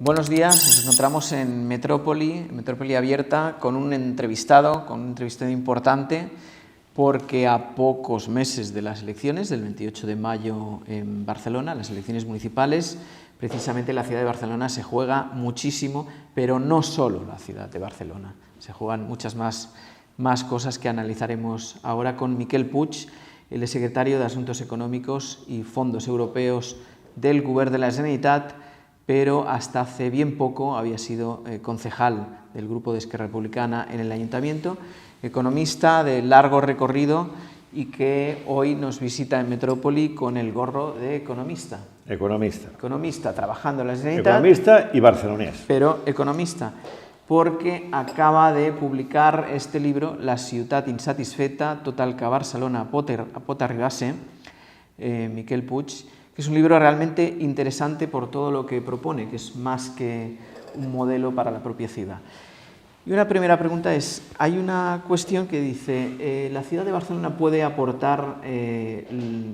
Buenos días, nos encontramos en Metrópoli Abierta, con un entrevistado importante, porque a pocos meses de las elecciones, del 28 de mayo en Barcelona, las elecciones municipales, precisamente la ciudad de Barcelona se juega muchísimo, pero no solo la ciudad de Barcelona, se juegan muchas más cosas que analizaremos ahora con Miquel Puig, el secretario de Asuntos Económicos y Fondos Europeos del Govern de la Generalitat, pero hasta hace bien poco había sido concejal del grupo de Esquerra Republicana en el Ayuntamiento, economista de largo recorrido y que hoy nos visita en Metrópoli con el gorro de economista. Economista, trabajando en la Generalitat. Economista y barcelonés. Pero economista, porque acaba de publicar este libro, La ciutat insatisfeta, tot el que Barcelona pot arribar a ser, Miquel Puig, que es un libro realmente interesante por todo lo que propone, que es más que un modelo para la propia ciudad. Y una primera pregunta es, hay una cuestión que dice, la ciudad de Barcelona puede aportar,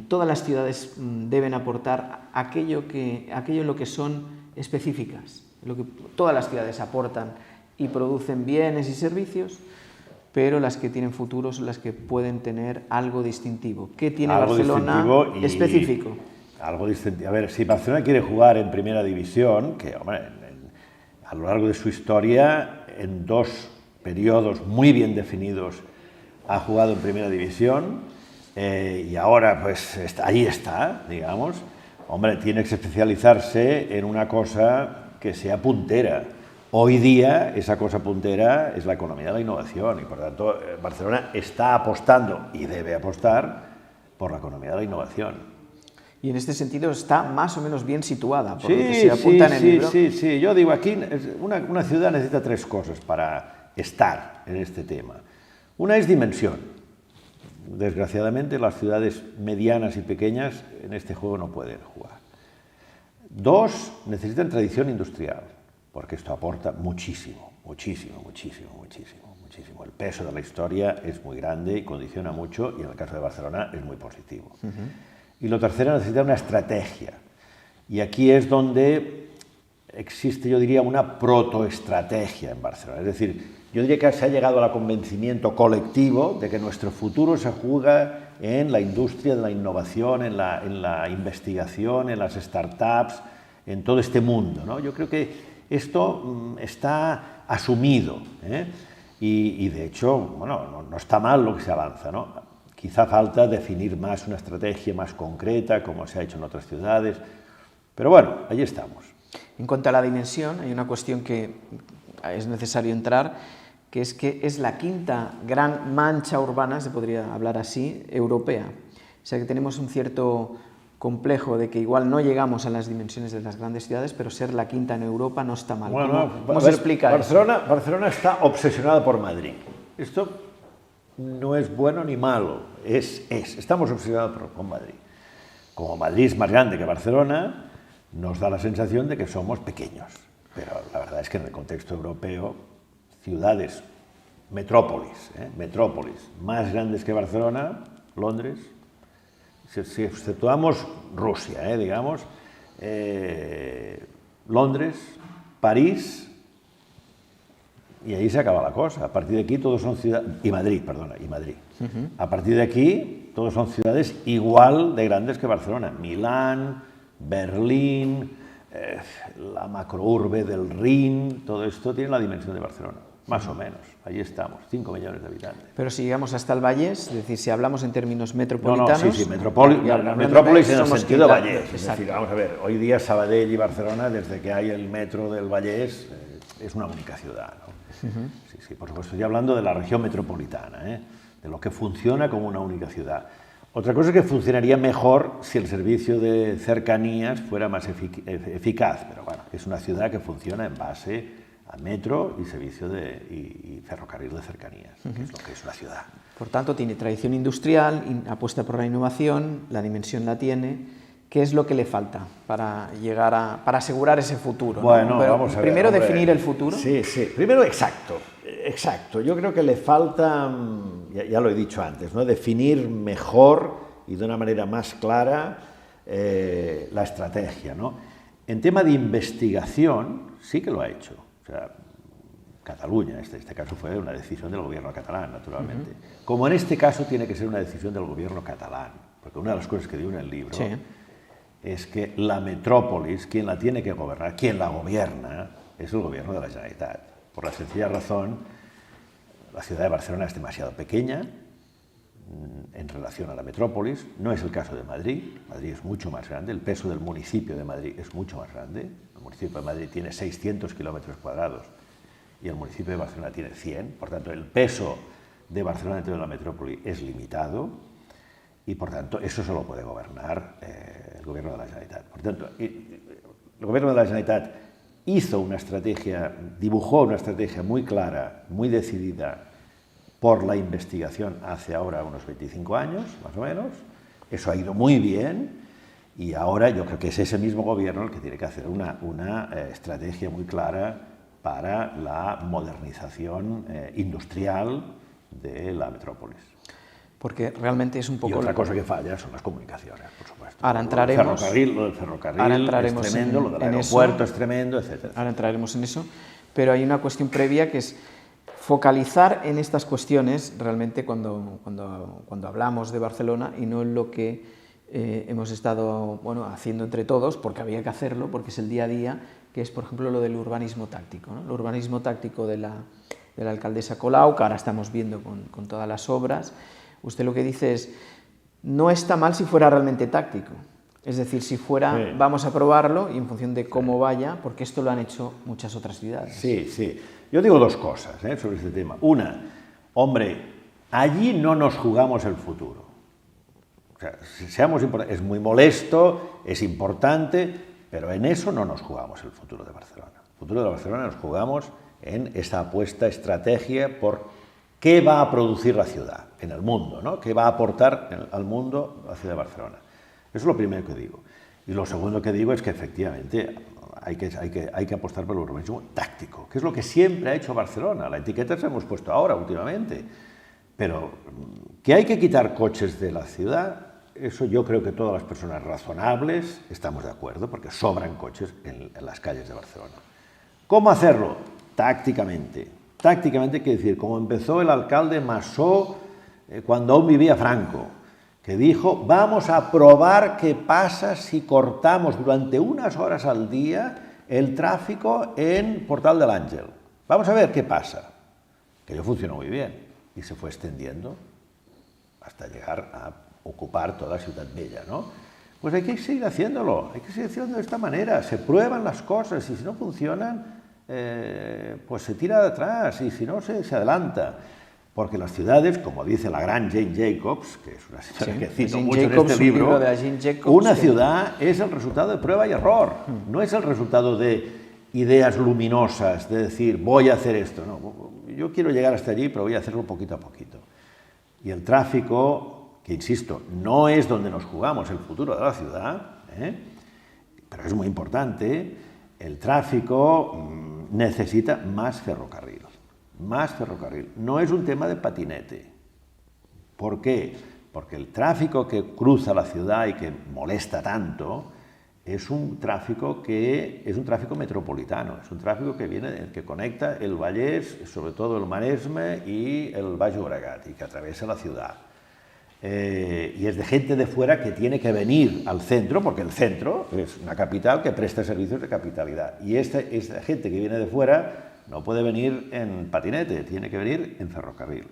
todas las ciudades deben aportar aquello en lo que son específicas, lo que todas las ciudades aportan y producen bienes y servicios, pero las que tienen futuro son las que pueden tener algo distintivo. ¿Qué tiene Barcelona específico? Algo distintivo. A ver, si Barcelona quiere jugar en primera división, que hombre, a lo largo de su historia, en dos periodos muy bien definidos, ha jugado en primera división y ahora pues ahí está, digamos. Hombre, tiene que especializarse en una cosa que sea puntera. Hoy día esa cosa puntera es la economía de la innovación y por tanto Barcelona está apostando y debe apostar por la economía de la innovación. Y en este sentido está más o menos bien situada, por lo que se apunta en el libro. Sí. Yo digo, aquí una ciudad necesita tres cosas para estar en este tema. Una es dimensión. Desgraciadamente, las ciudades medianas y pequeñas en este juego no pueden jugar. Dos, necesitan tradición industrial, porque esto aporta muchísimo. El peso de la historia es muy grande y condiciona mucho, y en el caso de Barcelona es muy positivo. Y lo tercero, necesita una estrategia. Y aquí es donde existe, yo diría, una protoestrategia en Barcelona. Es decir, yo diría que se ha llegado al convencimiento colectivo de que nuestro futuro se juega en la industria de la innovación, en la investigación, en las startups, en todo este mundo, ¿no? Yo creo que esto está asumido, ¿eh? Y de hecho, bueno, no está mal lo que se avanza, ¿no? Quizá falta definir más una estrategia más concreta, como se ha hecho en otras ciudades, pero bueno, ahí estamos. En cuanto a la dimensión, hay una cuestión que es necesario entrar, que es la quinta gran mancha urbana, se podría hablar así, europea. O sea que tenemos un cierto complejo de que igual no llegamos a las dimensiones de las grandes ciudades, pero ser la quinta en Europa no está mal. Bueno, ¿Cómo se explica Barcelona está obsesionada por Madrid. Esto no es bueno ni malo, estamos obsesionados con Madrid. Como Madrid es más grande que Barcelona, nos da la sensación de que somos pequeños, pero la verdad es que en el contexto europeo, ciudades, metrópolis más grandes que Barcelona, Londres, si exceptuamos Rusia, digamos, Londres, París, y ahí se acaba la cosa. A partir de aquí todos son ciudades... Y Madrid. A partir de aquí todos son ciudades igual de grandes que Barcelona. Milán, Berlín, la macrourbe del Rin, todo esto tiene la dimensión de Barcelona. Más o menos. Ahí estamos, 5 millones de habitantes. Pero si llegamos hasta el Vallès, es decir, si hablamos en términos metropolitanos... Metrópolis en el sentido de Vallès. Es decir, vamos a ver, hoy día Sabadell y Barcelona, desde que hay el metro del Vallès, es una única ciudad, ¿no? Sí, por supuesto, estoy hablando de la región metropolitana, de lo que funciona como una única ciudad. Otra cosa es que funcionaría mejor si el servicio de cercanías fuera más eficaz, pero bueno, es una ciudad que funciona en base a metro y servicio y ferrocarril de cercanías, que es lo que es una ciudad. Por tanto, tiene tradición industrial, apuesta por la innovación, la dimensión la tiene. ¿Qué es lo que le falta para para asegurar ese futuro? Bueno, pero vamos a ver. Primero definir el futuro. Sí. Primero, exacto. Yo creo que le falta, ya lo he dicho antes, ¿no? Definir mejor y de una manera más clara la estrategia, ¿no? En tema de investigación, sí que lo ha hecho. O sea, Cataluña, este caso fue una decisión del gobierno catalán, naturalmente. Como en este caso tiene que ser una decisión del gobierno catalán, porque una de las cosas que digo en el libro es que la metrópolis, quien la tiene que gobernar, quien la gobierna, es el gobierno de la Generalitat. Por la sencilla razón, la ciudad de Barcelona es demasiado pequeña en relación a la metrópolis. No es el caso de Madrid. Madrid es mucho más grande. El peso del municipio de Madrid es mucho más grande. El municipio de Madrid tiene 600 kilómetros cuadrados y el municipio de Barcelona tiene 100. Por tanto, el peso de Barcelona dentro de la metrópoli es limitado y, por tanto, eso solo puede gobernar el gobierno de la Generalitat. Por tanto, el gobierno de la Generalitat hizo una estrategia, dibujó una estrategia muy clara, muy decidida por la investigación hace ahora unos 25 años, más o menos. Eso ha ido muy bien y ahora yo creo que es ese mismo gobierno el que tiene que hacer una estrategia muy clara para la modernización industrial de la metrópolis. Porque realmente es un poco... Y otra cosa que falla son las comunicaciones, por supuesto. Ahora entraremos... Lo del ferrocarril es tremendo, lo del aeropuerto es tremendo, etc. Ahora entraremos en eso, pero hay una cuestión previa que es focalizar en estas cuestiones realmente cuando hablamos de Barcelona y no en lo que hemos estado haciendo entre todos, porque había que hacerlo, porque es el día a día, que es, por ejemplo, lo del urbanismo táctico, ¿no? El urbanismo táctico de la alcaldesa Colau, que ahora estamos viendo con todas las obras. Usted lo que dice es, no está mal si fuera realmente táctico. Es decir, si fuera, vamos a probarlo y en función de cómo vaya, porque esto lo han hecho muchas otras ciudades. Sí, sí. Yo digo dos cosas sobre este tema. Una, hombre, allí no nos jugamos el futuro. O sea, seamos importantes, es muy molesto, es importante, pero en eso no nos jugamos el futuro de Barcelona. El futuro de Barcelona nos jugamos en esta apuesta, estrategia por qué va a producir la ciudad en el mundo, ¿no? ¿Qué va a aportar al mundo la ciudad de Barcelona? Eso es lo primero que digo. Y lo segundo que digo es que efectivamente hay que apostar por el urbanismo táctico, que es lo que siempre ha hecho Barcelona. La etiqueta se hemos puesto ahora, últimamente. Pero que hay que quitar coches de la ciudad, eso yo creo que todas las personas razonables estamos de acuerdo, porque sobran coches en las calles de Barcelona. ¿Cómo hacerlo? Tácticamente. Tácticamente quiere decir, como empezó el alcalde Massó cuando aún vivía Franco, que dijo, vamos a probar qué pasa si cortamos durante unas horas al día el tráfico en Portal del Ángel. Vamos a ver qué pasa. Que ello funcionó muy bien y se fue extendiendo hasta llegar a ocupar toda Ciutat Vella, ¿no? Pues hay que seguir haciéndolo, hay que seguir haciendo de esta manera. Se prueban las cosas y si no funcionan, pues se tira de atrás y si no, se adelanta. Porque las ciudades, como dice la gran Jane Jacobs, que es una señora que cito mucho en este libro, una ciudad es el resultado de prueba y error, no es el resultado de ideas luminosas, de decir, voy a hacer esto. No, yo quiero llegar hasta allí, pero voy a hacerlo poquito a poquito. Y el tráfico, que insisto, no es donde nos jugamos el futuro de la ciudad, pero es muy importante, el tráfico necesita más ferrocarril. Más ferrocarril. No es un tema de patinete. ¿Por qué? Porque el tráfico que cruza la ciudad y que molesta tanto es un tráfico metropolitano, es un tráfico que conecta el Vallès, sobre todo el Maresme y el Baix Llobregat, y que atraviesa la ciudad. Y es de gente de fuera que tiene que venir al centro, porque el centro es una capital que presta servicios de capitalidad. Y esta gente que viene de fuera no puede venir en patinete, tiene que venir en ferrocarril.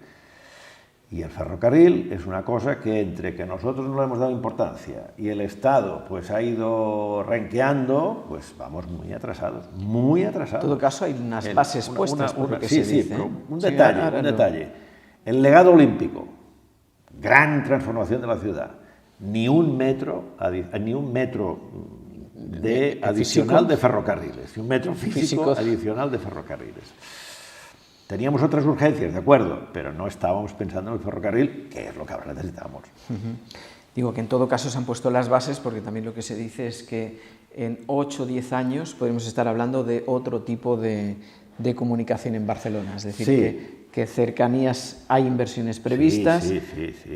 Y el ferrocarril es una cosa que entre que nosotros no le hemos dado importancia y el Estado pues ha ido renqueando, pues vamos muy atrasados, muy atrasados. En todo caso hay unas bases puestas, por lo que se dice. Pero un detalle. El legado olímpico, gran transformación de la ciudad, ni un metro adicional de ferrocarriles, un metro físico adicional de ferrocarriles. Teníamos otras urgencias, de acuerdo, pero no estábamos pensando en el ferrocarril, que es lo que ahora necesitamos. Digo que en todo caso se han puesto las bases, porque también lo que se dice es que en 8 o 10 años podemos estar hablando de otro tipo de comunicación en Barcelona, es decir, que cercanías hay inversiones previstas,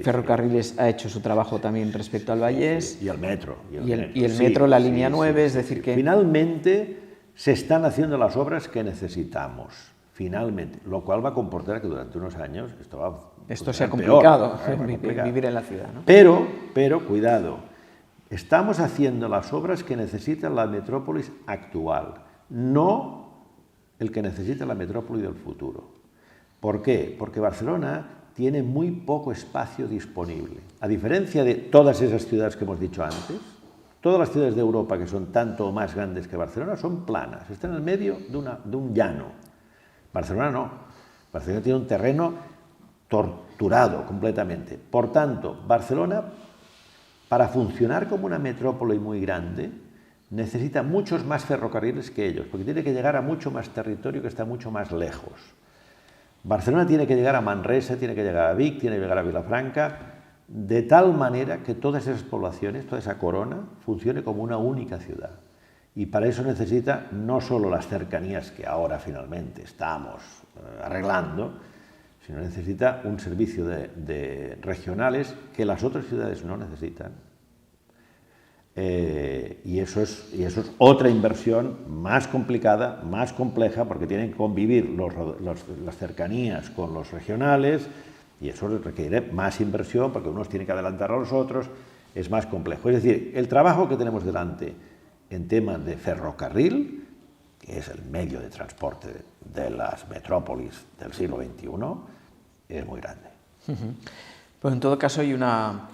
Ferrocarriles ha hecho su trabajo también respecto al Vallès, y el metro. Y el metro, la línea 9, es decir que... Finalmente se están haciendo las obras que necesitamos, finalmente, lo cual va a comportar que durante unos años esto sea complicado, complicado. Vivir en la ciudad, ¿no? Pero, cuidado, estamos haciendo las obras que necesita la metrópolis actual, no el que necesita la metrópoli del futuro. ¿Por qué? Porque Barcelona tiene muy poco espacio disponible. A diferencia de todas esas ciudades que hemos dicho antes, todas las ciudades de Europa que son tanto o más grandes que Barcelona son planas, están en el medio de un llano. Barcelona no. Barcelona tiene un terreno torturado completamente. Por tanto, Barcelona, para funcionar como una metrópoli muy grande, necesita muchos más ferrocarriles que ellos, porque tiene que llegar a mucho más territorio que está mucho más lejos. Barcelona tiene que llegar a Manresa, tiene que llegar a Vic, tiene que llegar a Vilafranca, de tal manera que todas esas poblaciones, toda esa corona, funcione como una única ciudad. Y para eso necesita no solo las cercanías que ahora finalmente estamos arreglando, sino necesita un servicio de regionales que las otras ciudades no necesitan. Y eso es otra inversión más complicada, más compleja, porque tienen que convivir las cercanías con los regionales, y eso requiere más inversión, porque unos tienen que adelantar a los otros, es más complejo. Es decir, el trabajo que tenemos delante en temas de ferrocarril, que es el medio de transporte de las metrópolis del siglo XXI, es muy grande. Pues en todo caso hay una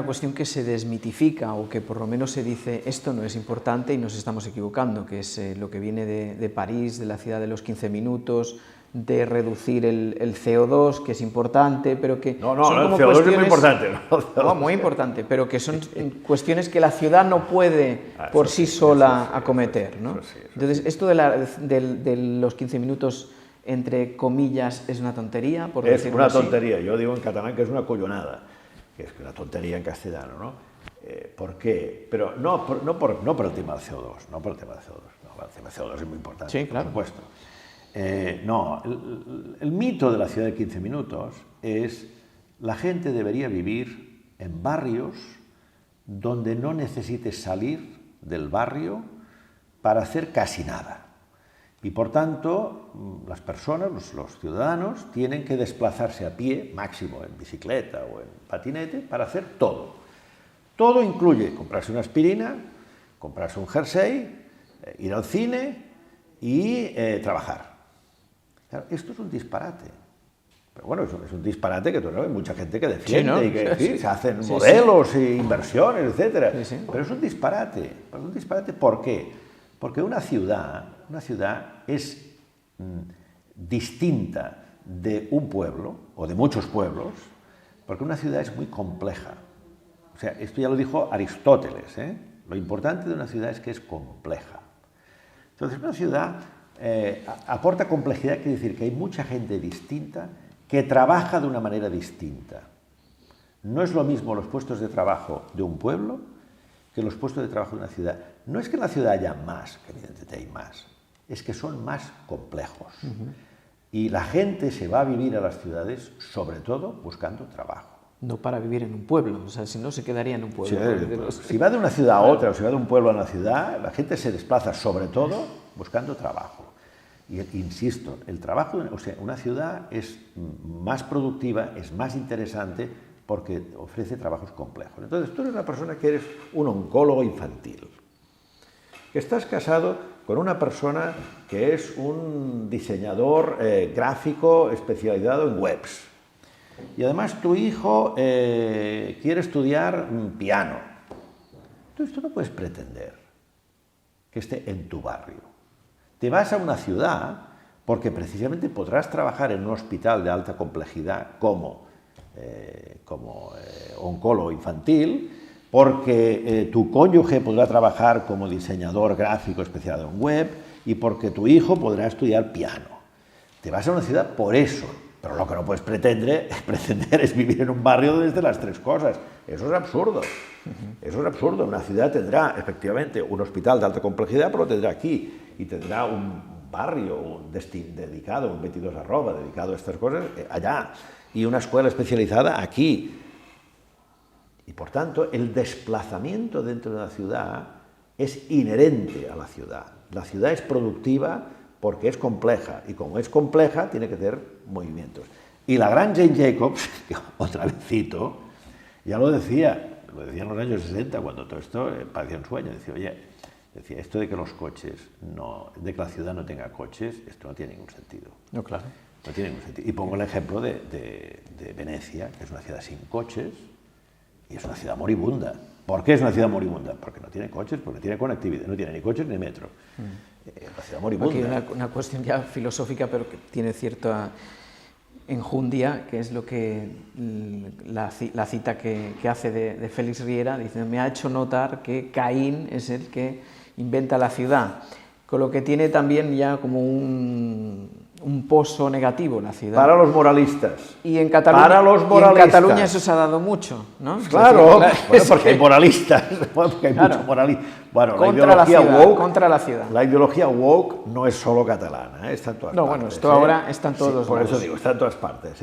cuestión que se desmitifica, o que por lo menos se dice esto no es importante y nos estamos equivocando, que es lo que viene de París, de la ciudad de los 15 minutos, de reducir el CO2, que es importante, pero que no, el CO2 es muy importante. No, muy importante, pero que son cuestiones que la ciudad no puede por sí sola acometer, ¿no? Entonces, esto de los 15 minutos, entre comillas, es una tontería, por decirlo así. Es una tontería, yo digo en catalán que es una collonada, que es una tontería en castellano, ¿no? ¿Por qué? Pero no por el tema del CO2, no por el tema del CO2, no, el tema del CO2 es muy importante, sí, claro. por supuesto. No, el mito de la ciudad de 15 minutos es la gente debería vivir en barrios donde no necesites salir del barrio para hacer casi nada. Y por tanto, las personas, los ciudadanos, tienen que desplazarse a pie, máximo en bicicleta o en patinete, para hacer todo. Todo incluye comprarse una aspirina, comprarse un jersey, ir al cine y trabajar. Claro, esto es un disparate. Pero bueno, es un disparate que hay mucha gente que defiende, sí, ¿no? Y que se hacen modelos e inversiones, etc. Pero es un disparate. ¿Por qué? Porque una ciudad es distinta de un pueblo, o de muchos pueblos, porque una ciudad es muy compleja. O sea, esto ya lo dijo Aristóteles, ¿eh? Lo importante de una ciudad es que es compleja. Entonces, una ciudad aporta complejidad, quiere decir que hay mucha gente distinta que trabaja de una manera distinta. No es lo mismo los puestos de trabajo de un pueblo que los puestos de trabajo de una ciudad. No es que en la ciudad haya más, que evidentemente hay más, es que son más complejos. Y la gente se va a vivir a las ciudades, sobre todo, buscando trabajo. No para vivir en un pueblo, o sea, si no se quedaría en un pueblo. Sí, si va de una ciudad a otra, o si va de un pueblo a una ciudad, la gente se desplaza sobre todo buscando trabajo. Y insisto, el trabajo, o sea, una ciudad es más productiva, es más interesante porque ofrece trabajos complejos. Entonces, tú eres una persona que eres un oncólogo infantil, que estás casado con una persona que es un diseñador gráfico especializado en webs. Y además tu hijo quiere estudiar piano. Entonces tú no puedes pretender que esté en tu barrio. Te vas a una ciudad porque precisamente podrás trabajar en un hospital de alta complejidad como oncólogo infantil, porque tu cónyuge podrá trabajar como diseñador gráfico especializado en web y porque tu hijo podrá estudiar piano. Te vas a una ciudad por eso. Pero lo que no puedes pretender es vivir en un barrio donde estén las tres cosas. Eso es absurdo. Eso es absurdo. Una ciudad tendrá, efectivamente, un hospital de alta complejidad, pero lo tendrá aquí. Y tendrá un barrio dedicado, un 22 arroba, dedicado a estas cosas, allá. Y una escuela especializada aquí. Y, por tanto, el desplazamiento dentro de la ciudad es inherente a la ciudad. La ciudad es productiva porque es compleja, y como es compleja, tiene que tener movimientos. Y la gran Jane Jacobs, que otra vez cito, ya lo decía en los años 60, cuando todo esto parecía un sueño. Decía, oye, esto de que los coches, de que la ciudad no tenga coches, esto no tiene ningún sentido. No, claro. No tiene ningún sentido. Y pongo el ejemplo de Venecia, que es una ciudad sin coches, y es una ciudad moribunda. ¿Por qué es una ciudad moribunda? Porque no tiene coches, porque no tiene conectividad, no tiene ni coches ni metro. Es una ciudad moribunda. Aquí una cuestión ya filosófica, pero que tiene cierta enjundia, que es lo que la cita que hace de Félix Riera, diciendo, me ha hecho notar que Caín es el que inventa la ciudad, con lo que tiene también ya como un pozo negativo la ciudad. Para los moralistas. Y en Cataluña, para los moralistas. Y en Cataluña eso se ha dado mucho, ¿no? Claro, bueno, porque hay moralistas, porque hay muchos moralistas. Bueno, contra la ciudad, woke, contra la ciudad. La ideología woke no es solo catalana, está en todas partes. Bueno, esto ahora está en todos los por eso digo, está en todas partes.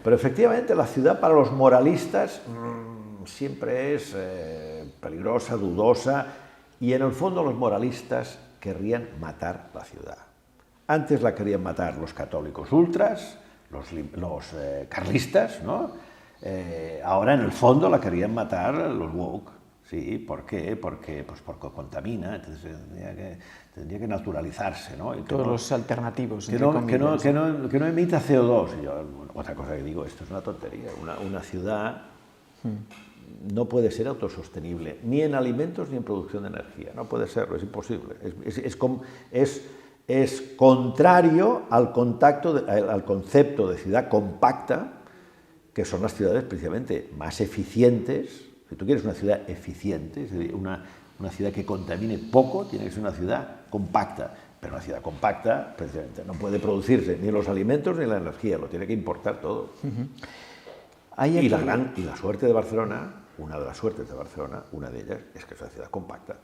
Pero efectivamente la ciudad para los moralistas siempre es peligrosa, dudosa, y en el fondo los moralistas querrían matar la ciudad. Antes la querían matar los católicos ultras, los carlistas, ¿no? Ahora en el fondo la querían matar los woke. ¿Sí? ¿Por qué? Porque contamina, entonces tendría que naturalizarse, ¿no? Y todos los alternativos. Que no emita CO2. Y yo, otra cosa que digo, esto es una tontería. Una ciudad no puede ser autosostenible, ni en alimentos ni en producción de energía. No puede serlo, es imposible. Es contrario al concepto de ciudad compacta, que son las ciudades precisamente más eficientes. Si tú quieres una ciudad eficiente, es decir, una ciudad que contamine poco, tiene que ser una ciudad compacta. Pero una ciudad compacta, precisamente, no puede producirse ni los alimentos ni la energía, lo tiene que importar todo. Y la suerte de Barcelona, una de las suertes de Barcelona, una de ellas, es que es una ciudad compacta.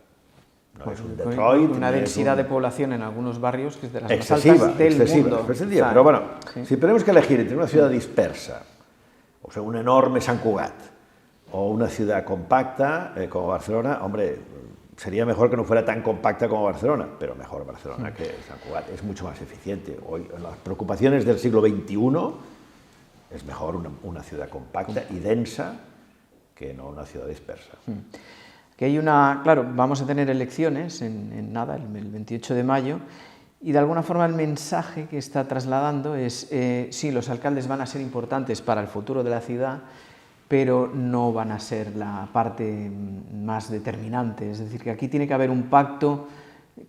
No es un Detroit, una densidad de población en algunos barrios que es de las más altas del mundo. Excesiva, pero bueno, si tenemos que elegir entre una ciudad dispersa, o sea, un enorme Sant Cugat, o una ciudad compacta como Barcelona, hombre, sería mejor que no fuera tan compacta como Barcelona, pero mejor Barcelona que Sant Cugat, es mucho más eficiente. Hoy, en las preocupaciones del siglo XXI, es mejor una ciudad compacta y densa que no una ciudad dispersa. Que hay claro, vamos a tener elecciones en nada, el 28 de mayo, y de alguna forma el mensaje que está trasladando es, sí, los alcaldes van a ser importantes para el futuro de la ciudad, pero no van a ser la parte más determinante. Es decir, que aquí tiene que haber un pacto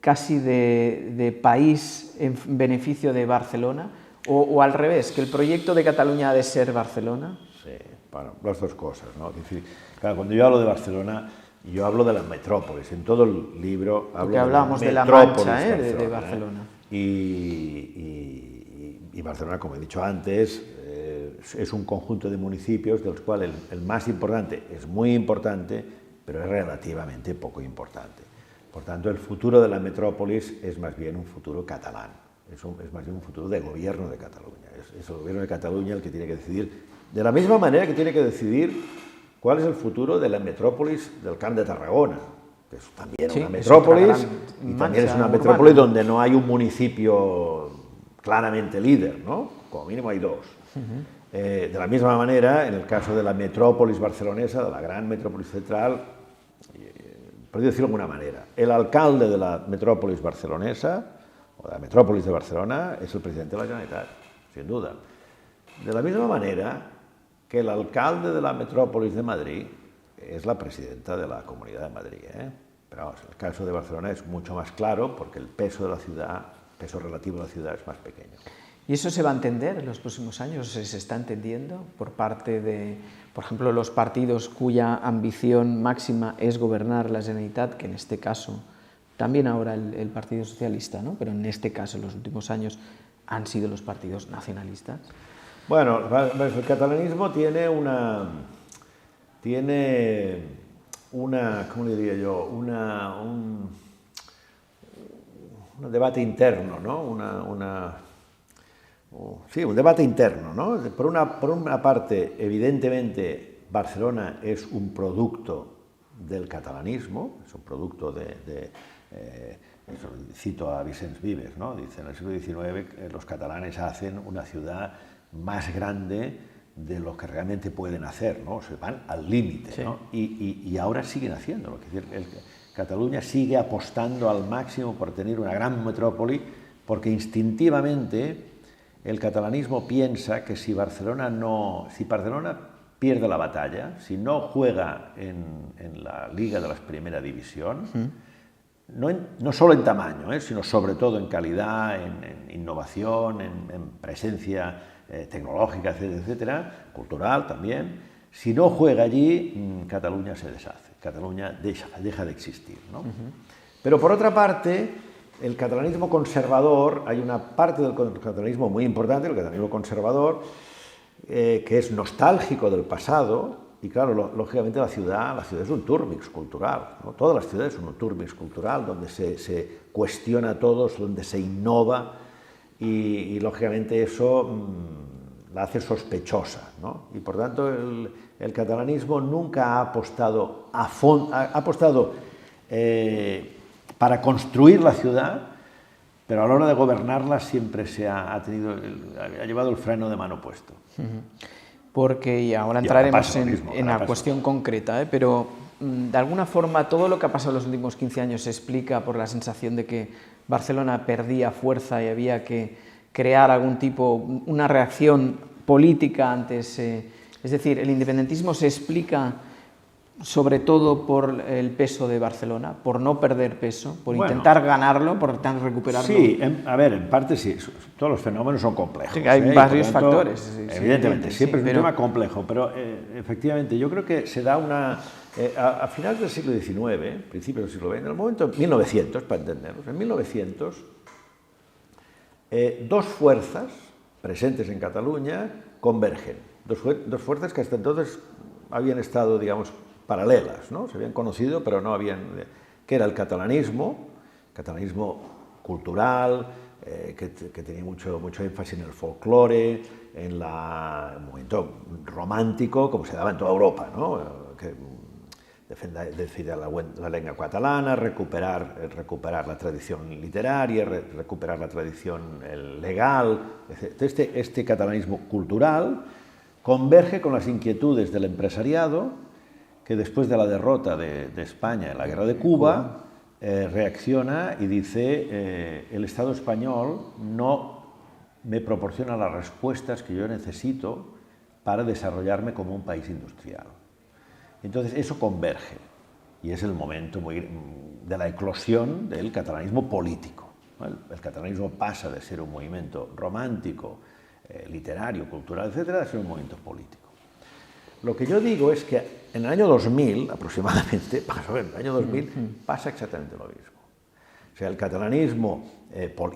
casi de país en beneficio de Barcelona, o al revés, que el proyecto de Cataluña ha de ser Barcelona. Sí, bueno, las dos cosas, ¿no? Es decir, claro, cuando yo hablo de Barcelona, yo hablo de la metrópolis. En todo el libro hablo porque hablábamos de la Mancha, de Barcelona. Y Barcelona, como he dicho antes, es un conjunto de municipios de los cuales el más importante es muy importante, pero es relativamente poco importante. Por tanto, el futuro de la metrópolis es más bien un futuro catalán, es más bien un futuro de gobierno de Cataluña. Es el gobierno de Cataluña el que tiene que decidir, de la misma manera que tiene que decidir cuál es el futuro de la metrópolis del Camp de Tarragona, que es también una metrópolis, y también es una metrópolis donde no hay un municipio claramente líder, ¿no? Como mínimo hay dos. De la misma manera, en el caso de la metrópolis barcelonesa, de la gran metrópolis central, por decirlo de alguna manera, el alcalde de la metrópolis barcelonesa, o de la metrópolis de Barcelona, es el presidente de la Generalitat, sin duda. De la misma manera que el alcalde de la metrópolis de Madrid es la presidenta de la Comunidad de Madrid. Pero vamos, el caso de Barcelona es mucho más claro porque el peso de la ciudad, el peso relativo de la ciudad es más pequeño. ¿Y eso se va a entender en los próximos años? ¿Se está entendiendo por parte de, por ejemplo, los partidos cuya ambición máxima es gobernar la Generalitat, que en este caso, también ahora el Partido Socialista, ¿no? Pero en este caso, en los últimos años, han sido los partidos nacionalistas? Bueno, el catalanismo tiene un ¿cómo le diría yo? Un debate interno, ¿no? Sí, un debate interno, ¿no? Por una parte, evidentemente, Barcelona es un producto del catalanismo, es un producto eso, cito a Vicens Vives, ¿no? Dice, en el siglo XIX los catalanes hacen una ciudad más grande de lo que realmente pueden hacer, ¿no? Se van al límite, sí, ¿no? Y ahora siguen haciéndolo. Es decir, Cataluña sigue apostando al máximo por tener una gran metrópoli, porque instintivamente el catalanismo piensa que si Barcelona pierde la batalla, si no juega en la Liga de la Primera División, no solo en tamaño, sino sobre todo en calidad, en innovación, en presencia tecnológica, etcétera, etcétera, cultural también, si no juega allí, Cataluña se deshace, Cataluña deja de existir, ¿no? Pero por otra parte, el catalanismo conservador, hay una parte del catalanismo muy importante, el catalanismo conservador, que es nostálgico del pasado, y claro, lógicamente la ciudad es un turbix cultural, ¿no? Todas las ciudades son un turbix cultural, donde se cuestiona a todos, donde se innova, y lógicamente eso la hace sospechosa, ¿no? Y por tanto el catalanismo nunca ha apostado para construir la ciudad, pero a la hora de gobernarla siempre ha llevado el freno de mano puesto. Porque, y ahora entraremos en la cuestión concreta, pero de alguna forma todo lo que ha pasado en los últimos 15 años se explica por la sensación de que Barcelona perdía fuerza y había que crear una reacción política ante ese... Es decir, el independentismo se explica sobre todo por el peso de Barcelona, por no perder peso, por intentar ganarlo, por intentar recuperarlo. Sí, en parte sí, todos los fenómenos son complejos. Sí, hay varios factores. Evidentemente, siempre es un tema complejo, pero efectivamente yo creo que se da a finales del siglo XIX, principios del siglo XX, en el momento 1900, para entendernos, en 1900, dos fuerzas presentes en Cataluña convergen, dos fuerzas que hasta entonces habían estado, digamos, paralelas, ¿no? Se habían conocido, pero no habían... que era el catalanismo cultural, que tenía mucho énfasis en el folclore, en el movimiento romántico, como se daba en toda Europa, ¿no? Que defender la lengua catalana, recuperar la tradición literaria, recuperar la tradición legal. Este catalanismo cultural converge con las inquietudes del empresariado, que después de la derrota de España en la guerra de Cuba, reacciona y dice el Estado español no me proporciona las respuestas que yo necesito para desarrollarme como un país industrial. Entonces eso converge y es el momento de la eclosión del catalanismo político, ¿no? El catalanismo pasa de ser un movimiento romántico, literario, cultural, etcétera, a ser un movimiento político. Lo que yo digo es que en el año 2000, aproximadamente, pasa exactamente lo mismo. O sea, el catalanismo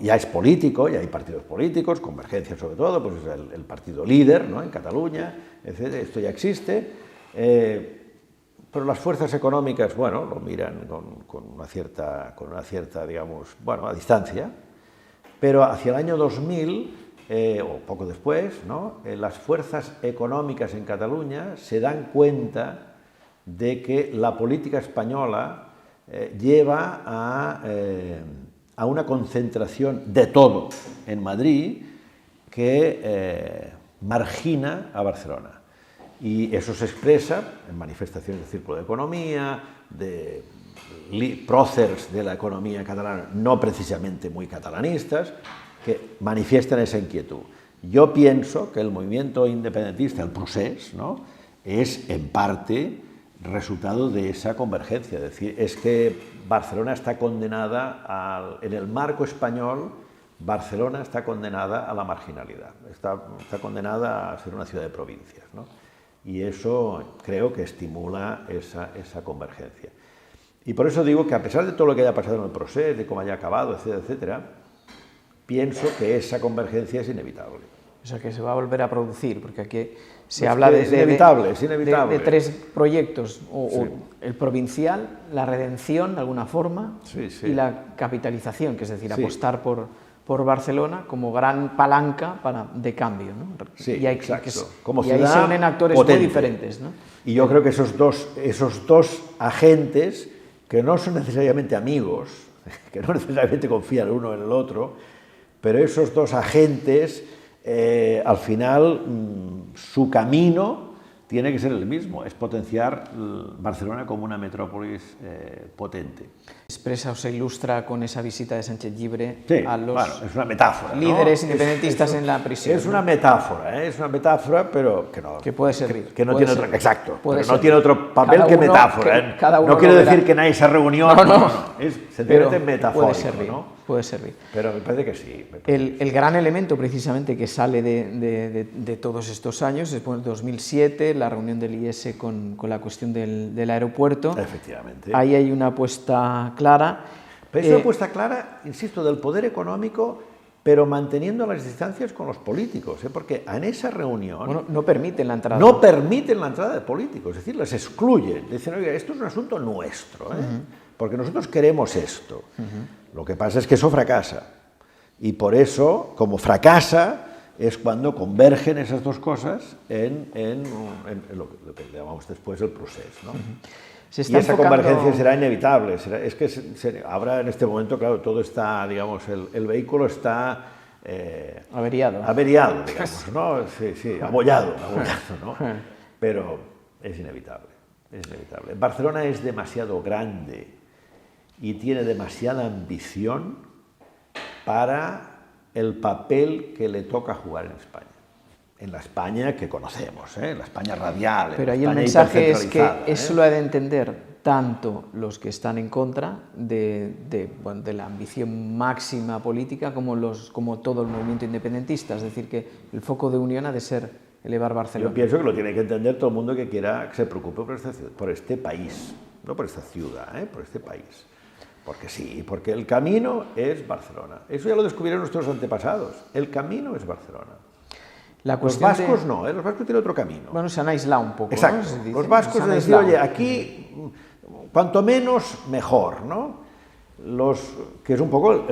ya es político, ya hay partidos políticos, Convergencia sobre todo, pues es el partido líder, ¿no? En Cataluña, etc. Esto ya existe, pero las fuerzas económicas, bueno, lo miran con una cierta, digamos, bueno, a distancia, pero hacia el año 2000... o poco después, ¿no? Las fuerzas económicas en Cataluña se dan cuenta de que la política española lleva a una concentración de todo en Madrid que margina a Barcelona. Y eso se expresa en manifestaciones del Círculo de Economía, de próceres de la economía catalana, no precisamente muy catalanistas, que manifiestan esa inquietud. Yo pienso que el movimiento independentista, el procés, ¿no? Es en parte resultado de esa convergencia, es decir, es que Barcelona está condenada, en el marco español, Barcelona está condenada a la marginalidad, está condenada a ser una ciudad de provincias, ¿no? Y eso creo que estimula esa convergencia. Y por eso digo que a pesar de todo lo que haya pasado en el procés, de cómo haya acabado, etcétera, etcétera, pienso que esa convergencia es inevitable. O sea, que se va a volver a producir, porque aquí se habla de tres proyectos, o el provincial, la redención de alguna forma, y la capitalización, que es decir, apostar por Barcelona como gran palanca de cambio, ¿no? Sí, y exacto. Y ahí se unen actores potente, muy diferentes, ¿no? Y yo creo que esos dos agentes, que no son necesariamente amigos, que no necesariamente confían el uno en el otro, pero esos dos agentes, al final, su camino tiene que ser el mismo, es potenciar Barcelona como una metrópolis potente. Expresa o se ilustra con esa visita de Sánchez Llibre Sí, a los bueno, es una metáfora, líderes ¿no? independentistas en la prisión. Es una metáfora, pero que no. Que puede servir. Que no puede tiene servir, otro, exacto, puede pero no servir. tiene otro papel Cada que uno- metáfora. cada uno no quiero lo decir verá. que nadie esa reunión, No. es sencillamente Pero metafórico, puede servir, ¿no? puede servir. Pero me parece que sí. El gran elemento precisamente que sale de todos estos años es por el 2007, la reunión del IS con la cuestión del aeropuerto. Efectivamente. Ahí hay una apuesta clara. Pero es una apuesta clara, insisto, del poder económico, pero manteniendo las distancias con los políticos, porque en esa reunión Bueno, no permiten la entrada. no permiten la entrada de políticos, es decir, les excluyen. Dicen, oiga, esto es un asunto nuestro, porque nosotros queremos esto. Lo que pasa es que eso fracasa. Y por eso, como fracasa, es cuando convergen esas dos cosas en lo que llamamos después el proceso, ¿no? Se Y está esa enfocando- convergencia será inevitable. Es que ahora en este momento, claro, todo está, digamos, el vehículo está Averiado. digamos, ¿no? Sí, abollado, ¿no? Pero es inevitable, es inevitable. Barcelona es demasiado grande y tiene demasiada ambición para el papel que le toca jugar en España. En la España que conocemos, la España radial. Pero en ahí la el España mensaje es que hipercentralizada, eso lo ha de entender tanto los que están en contra de la ambición máxima política como todo el movimiento independentista. Es decir, que el foco de unión ha de ser elevar Barcelona. Yo pienso que lo tiene que entender todo el mundo que quiera, que se preocupe por este país, no por esta ciudad, por este país. Porque sí, porque el camino es Barcelona. Eso ya lo descubrieron nuestros antepasados. El camino es Barcelona. La Los cuestión vascos no, los vascos tienen otro camino. Bueno, se han aislado un poco. Exacto. ¿no? Se dice, Los vascos se han es decir, aislado. oye, aquí cuanto menos mejor, ¿no? Que es un poco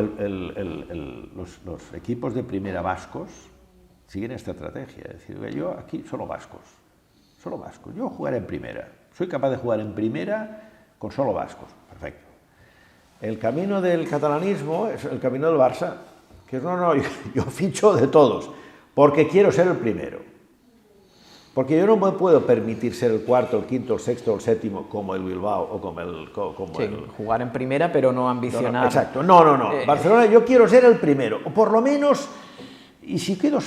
los equipos de primera vascos siguen esta estrategia, es decir, oye, yo aquí solo vascos, yo jugaré en primera, soy capaz de jugar en primera con solo vascos, perfecto. El camino del catalanismo es el camino del Barça, que es no, yo ficho de todos, porque quiero ser el primero. Porque yo no me puedo permitir ser el cuarto, el quinto, el sexto, el séptimo, como el Bilbao o como el... Jugar en primera, pero no ambicionar. Exacto, no. Barcelona, yo quiero ser el primero, o por lo menos, y si quedo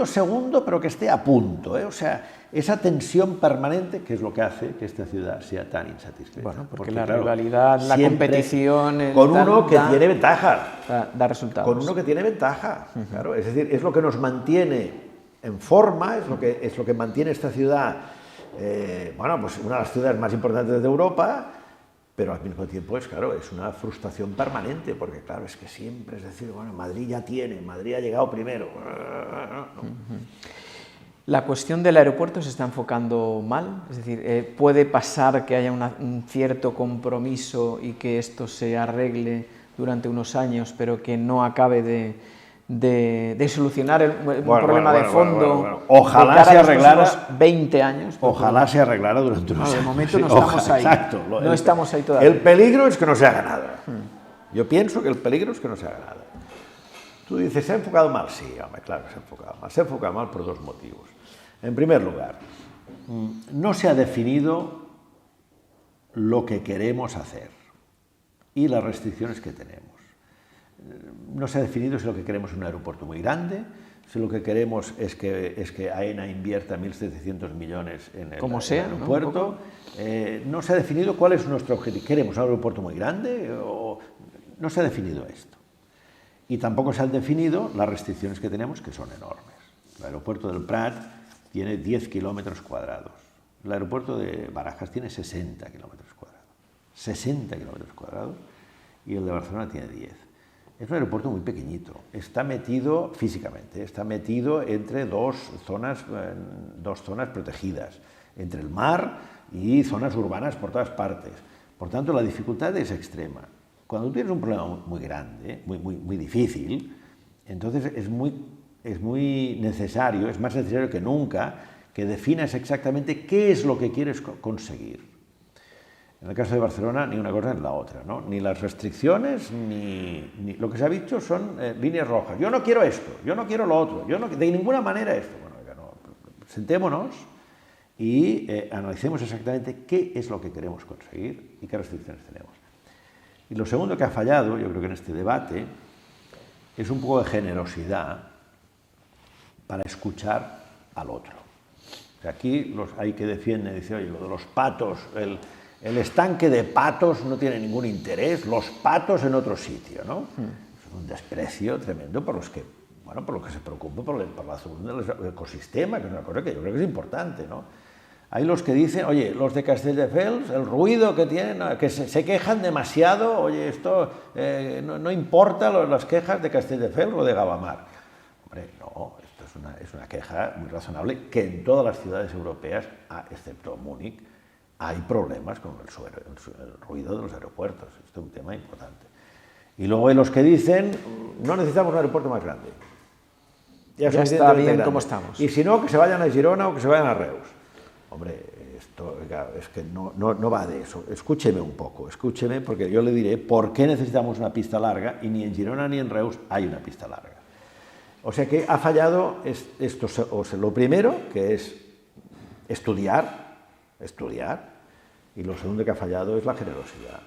segundo, pero que esté a punto, O sea, esa tensión permanente, que es lo que hace que esta ciudad sea tan insatisfecha. Bueno, porque la rivalidad, la siempre competición... con uno que tiene ventaja. Da resultados. Con uno que tiene ventaja, claro. Es decir, es lo que nos mantiene en forma, es lo que mantiene esta ciudad, pues una de las ciudades más importantes de Europa, pero al mismo tiempo es una frustración permanente, porque claro, es que siempre es decir, bueno, Madrid ha llegado primero. La cuestión del aeropuerto se está enfocando mal, es decir, puede pasar que haya un cierto compromiso y que esto se arregle durante unos años, pero que no acabe de solucionar un problema de fondo. Ojalá se arreglara. 20 años. Ojalá se arreglara durante unos años. De momento no estamos ahí. Exacto. No estamos ahí todavía. El peligro es que no se haga nada. Yo pienso que el peligro es que no se haga nada. Tú dices, ¿se ha enfocado mal? Sí, hombre, claro que se ha enfocado mal. Se ha enfocado mal por dos motivos. En primer lugar, no se ha definido lo que queremos hacer y las restricciones que tenemos. No se ha definido si lo que queremos es un aeropuerto muy grande, si lo que queremos es que AENA invierta 1.700 millones en el aeropuerto. No se ha definido cuál es nuestro objetivo. ¿Queremos un aeropuerto muy grande? No se ha definido esto. Y tampoco se han definido las restricciones que tenemos, que son enormes. El aeropuerto del Prat tiene 10 kilómetros cuadrados. El aeropuerto de Barajas tiene 60 kilómetros cuadrados. 60 kilómetros cuadrados. Y el de Barcelona tiene 10. Es un aeropuerto muy pequeñito. Está metido físicamente, está metido entre dos zonas protegidas, entre el mar y zonas urbanas por todas partes. Por tanto, la dificultad es extrema. Cuando tienes un problema muy grande, muy difícil, entonces es muy necesario, es más necesario que nunca, que definas exactamente qué es lo que quieres conseguir. En el caso de Barcelona, ni una cosa ni la otra, ¿no? Ni las restricciones, ni lo que se ha dicho son líneas rojas. Yo no quiero esto, yo no quiero lo otro, yo no, de ninguna manera esto. Bueno, no, sentémonos y analicemos exactamente qué es lo que queremos conseguir y qué restricciones tenemos. Y lo segundo que ha fallado, yo creo que en este debate, es un poco de generosidad para escuchar al otro. O sea, aquí hay que defiende, dice, oye, lo de los patos, el estanque de patos no tiene ningún interés, los patos en otro sitio, ¿no? Es un desprecio tremendo por los que, bueno, por los que se preocupan por la salud del ecosistema, que es una cosa que yo creo que es importante, ¿no? Hay los que dicen, oye, los de Castelldefels, el ruido que tienen, que se quejan demasiado, oye, esto no importa las quejas de Castelldefels o de Gavamar. Hombre, no, esto es una queja muy razonable que en todas las ciudades europeas, excepto Múnich, hay problemas con el ruido de los aeropuertos. Esto es un tema importante. Y luego hay los que dicen, no necesitamos un aeropuerto más grande. Ya está bien como estamos. Y si no, que se vayan a Girona o que se vayan a Reus. Hombre, esto es que no va de eso. Escúcheme un poco, escúcheme, porque yo le diré por qué necesitamos una pista larga y ni en Girona ni en Reus hay una pista larga. O sea que ha fallado esto, o sea, lo primero, que es estudiar, y lo segundo que ha fallado es la generosidad.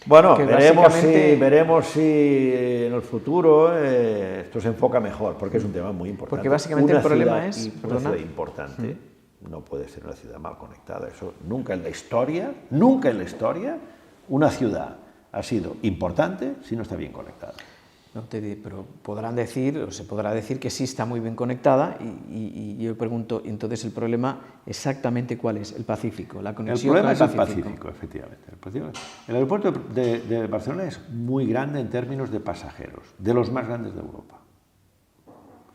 Bueno, veremos si en el futuro esto se enfoca mejor, porque es un tema muy importante. Porque básicamente el problema es... Una ciudad importante no puede ser una ciudad mal conectada. Eso nunca en la historia, una ciudad ha sido importante si no está bien conectada. No pero podrán decir, o se podrá decir que sí está muy bien conectada y yo pregunto, entonces el problema exactamente cuál es, el Pacífico, la conexión con el Pacífico. El problema es el Pacífico, efectivamente. El aeropuerto de Barcelona es muy grande en términos de pasajeros, de los más grandes de Europa.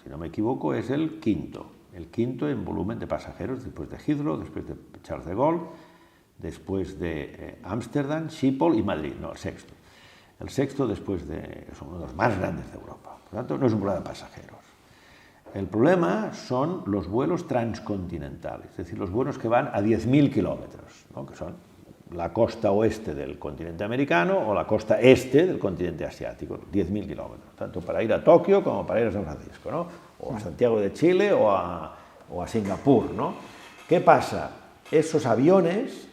Si no me equivoco, es el quinto en volumen de pasajeros, después de Heathrow, después de Charles de Gaulle, después de Ámsterdam, Schiphol y Madrid, no, el sexto. El sexto son uno de los más grandes de Europa. Por lo tanto, no es un problema de pasajeros. El problema son los vuelos transcontinentales, es decir, los vuelos que van a 10.000 kilómetros, ¿no? Que son la costa oeste del continente americano o la costa este del continente asiático, 10.000 kilómetros, tanto para ir a Tokio como para ir a San Francisco, ¿no? O a Santiago de Chile o a Singapur, ¿no? ¿Qué pasa? Esos aviones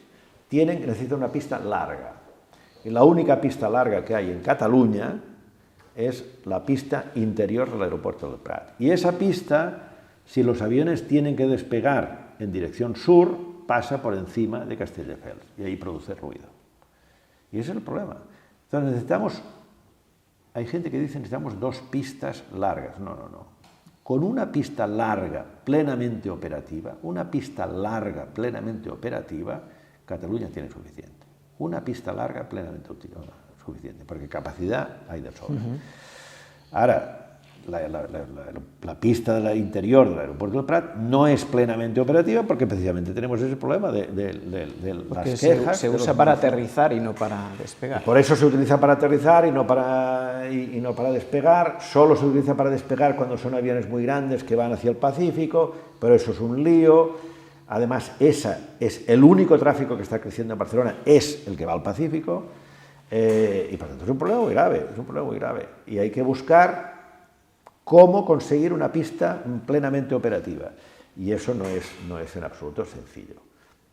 necesitan una pista larga. Y la única pista larga que hay en Cataluña es la pista interior del aeropuerto del Prat. Y esa pista, si los aviones tienen que despegar en dirección sur, pasa por encima de Castelldefels y ahí produce ruido. Y ese es el problema. Entonces hay gente que dice necesitamos 2 pistas largas. No. Con una pista larga plenamente operativa, Cataluña tiene suficiente. Una pista larga plenamente suficiente, porque capacidad hay de sobra. Ahora, la pista del interior del aeropuerto del Prat no es plenamente operativa porque precisamente tenemos ese problema de las quejas. Se usa para aterrizar y no para despegar. Por eso se utiliza para aterrizar y no para despegar. Solo se utiliza para despegar cuando son aviones muy grandes que van hacia el Pacífico, pero eso es un lío. Además, ese es el único tráfico que está creciendo en Barcelona, es el que va al Pacífico, y por tanto es un problema muy grave, y hay que buscar cómo conseguir una pista plenamente operativa, y eso no es en absoluto sencillo.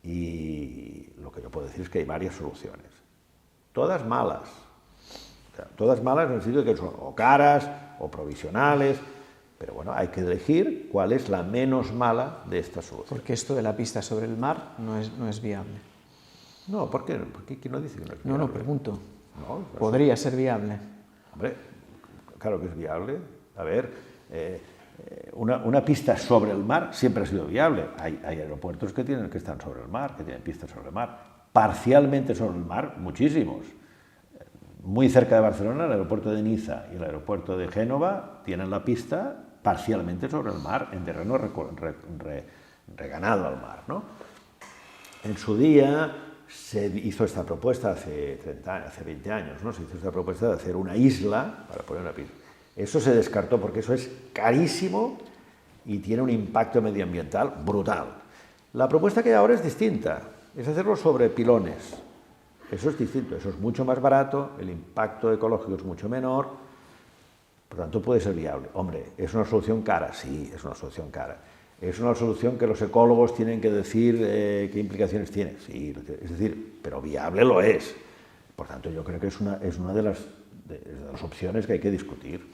Y lo que yo puedo decir es que hay varias soluciones, todas malas, en el sentido de que son o caras o provisionales. Pero bueno, hay que elegir cuál es la menos mala de estas soluciones. Porque esto de la pista sobre el mar no es viable. No, ¿por qué? ¿Quién no dice que no es viable? No, pregunto. ¿Podría ser viable? Hombre, claro que es viable. A ver, una pista sobre el mar siempre ha sido viable. Hay aeropuertos que están sobre el mar, que tienen pistas sobre el mar. Parcialmente sobre el mar, muchísimos. Muy cerca de Barcelona, el aeropuerto de Niza y el aeropuerto de Génova tienen la pista parcialmente sobre el mar, en terreno reganado al mar, ¿no? En su día se hizo esta propuesta, hace 20 años, ¿no? Se hizo esta propuesta de hacer una isla para poner una pista. Eso se descartó porque eso es carísimo y tiene un impacto medioambiental brutal. La propuesta que hay ahora es distinta, es hacerlo sobre pilones. Eso es distinto, eso es mucho más barato, el impacto ecológico es mucho menor, por tanto puede ser viable. Hombre, ¿es una solución cara? Sí, es una solución cara. ¿Es una solución que los ecólogos tienen que decir qué implicaciones tiene? Sí, es decir, pero viable lo es. Por tanto, yo creo que es una de las opciones que hay que discutir,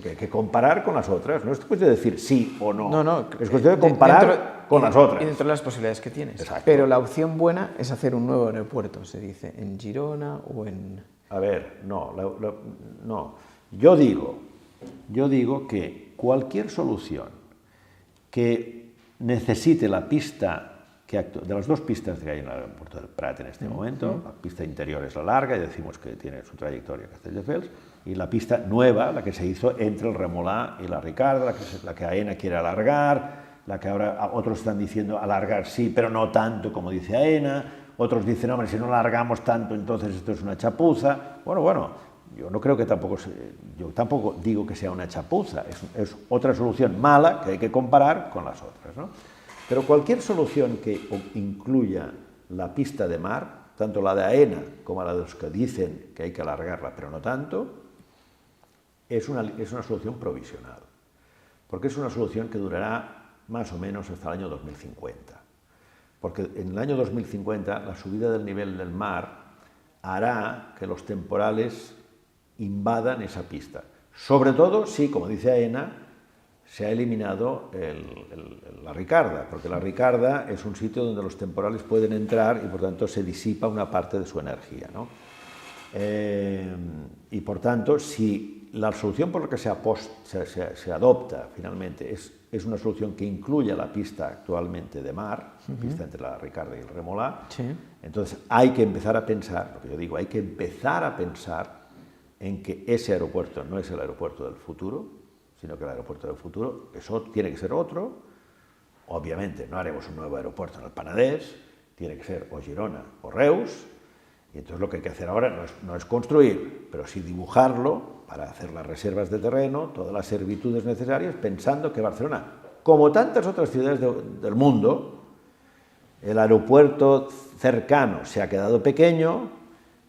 que hay que comparar con las otras. No es cuestión de decir sí o no, es cuestión de comparar con las otras. Y dentro de las posibilidades que tienes. Exacto. Pero la opción buena es hacer un nuevo aeropuerto, se dice, en Girona o en... A ver, no. Yo digo que cualquier solución que necesite la pista de las dos pistas que hay en el aeropuerto del Prat en este momento, la pista interior es la larga y decimos que tiene su trayectoria Castelldefels, y la pista nueva, la que se hizo entre el Remolà y la Ricarda, la que AENA quiere alargar, la que ahora otros están diciendo alargar sí, pero no tanto como dice AENA, otros dicen, hombre, si no alargamos tanto entonces esto es una chapuza. Bueno, yo no creo que yo tampoco digo que sea una chapuza, es otra solución mala que hay que comparar con las otras, ¿no? Pero cualquier solución que incluya la pista de mar, tanto la de AENA como la de los que dicen que hay que alargarla, pero no tanto, es una solución provisional. Porque es una solución que durará más o menos hasta el año 2050. Porque en el año 2050 la subida del nivel del mar hará que los temporales invadan esa pista. Sobre todo si, como dice AENA, se ha eliminado la Ricarda, porque la Ricarda es un sitio donde los temporales pueden entrar y por tanto se disipa una parte de su energía, ¿no? Y por tanto, si la solución por la que se adopta finalmente es una solución que incluya la pista actualmente de mar, la pista entre la Ricarda y el Remolà, entonces hay que empezar a pensar, lo que yo digo, hay que empezar a pensar en que ese aeropuerto no es el aeropuerto del futuro, sino que el aeropuerto del futuro tiene que ser otro. Obviamente no haremos un nuevo aeropuerto en el Penedès, tiene que ser o Girona o Reus, y entonces lo que hay que hacer ahora no es construir, pero sí dibujarlo para hacer las reservas de terreno, todas las servitudes necesarias, pensando que Barcelona, como tantas otras ciudades del mundo, el aeropuerto cercano se ha quedado pequeño